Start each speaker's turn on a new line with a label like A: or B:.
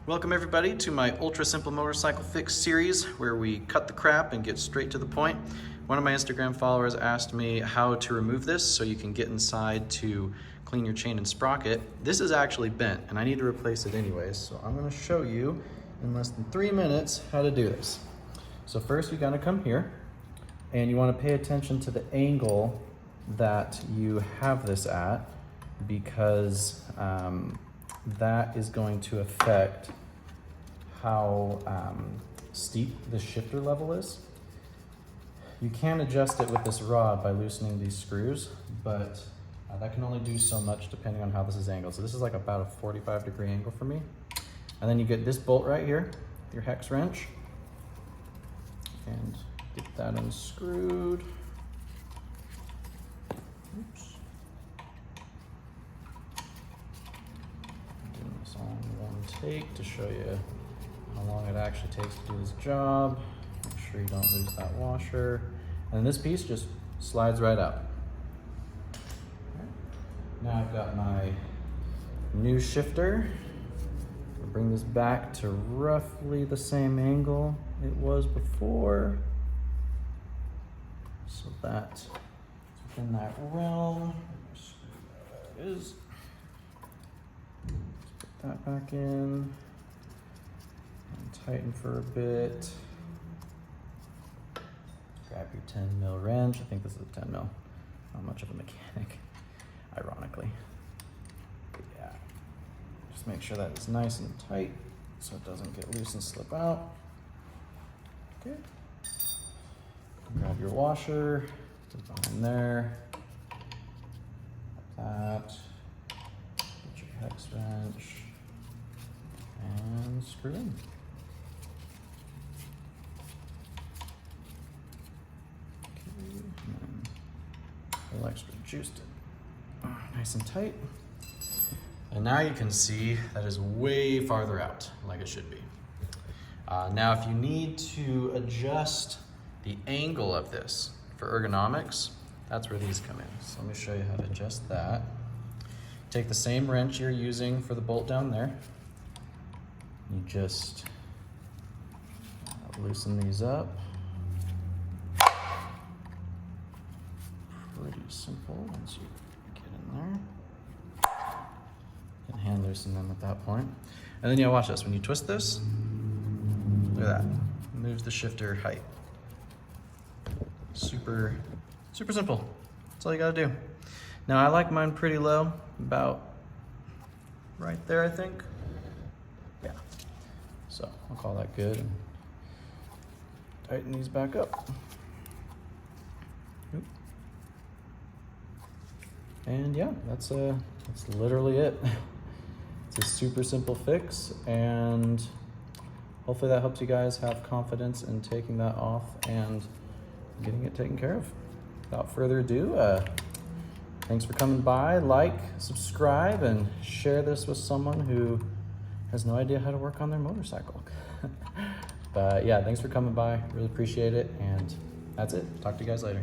A: Welcome everybody to my Ultra Simple Motorcycle Fix series where we cut the crap and get straight to the point. One of my Instagram followers asked me how to remove this so you can get inside to clean your chain and sprocket. This is actually bent and I need to replace it anyways, so I'm going to show you in less than 3 minutes how to do this. So first you got to come here and you want to pay attention to the angle that you have this at, because that is going to affect how steep the shifter level is. You can adjust it with this rod by loosening these screws, but that can only do so much depending on how this is angled. So this is like about a 45-degree angle for me. And then you get this bolt right here, your hex wrench, and get that unscrewed. Oops. Doing this all in one take to show you how long it actually takes to do this job. Make sure you don't lose that washer. And this piece just slides right out. Now I've got my new shifter. I'll bring this back to roughly the same angle it was before. So that's within that realm. There it is. Let's put that back in and tighten for a bit. Grab your 10 mil wrench. I think this is a 10 mil. Not much of a mechanic, ironically. But yeah, just make sure that it's nice and tight so it doesn't get loose and slip out. Okay. Grab your washer, put it behind there. That. Get your hex wrench and screw in. A little extra juiced it. Nice and tight. And now you can see that is way farther out, like it should be. Now if you need to adjust the angle of this for ergonomics, that's where these come in. So let me show you how to adjust that. Take the same wrench you're using for the bolt down there. You just loosen these up. Pretty simple once you get in there. You can hand loosen them at that point. And then watch this. When you twist this, look at that. It moves the shifter height. Super simple. That's all you gotta do. Now I like mine pretty low, about right there, I think. Yeah. So I'll call that good and tighten these back up. Oop. And yeah, that's literally it. It's a super simple fix, and hopefully that helps you guys have confidence in taking that off and getting it taken care of. Without further ado, thanks for coming by. Like, subscribe, and share this with someone who has no idea how to work on their motorcycle. But yeah, thanks for coming by. Really appreciate it, and that's it. Talk to you guys later.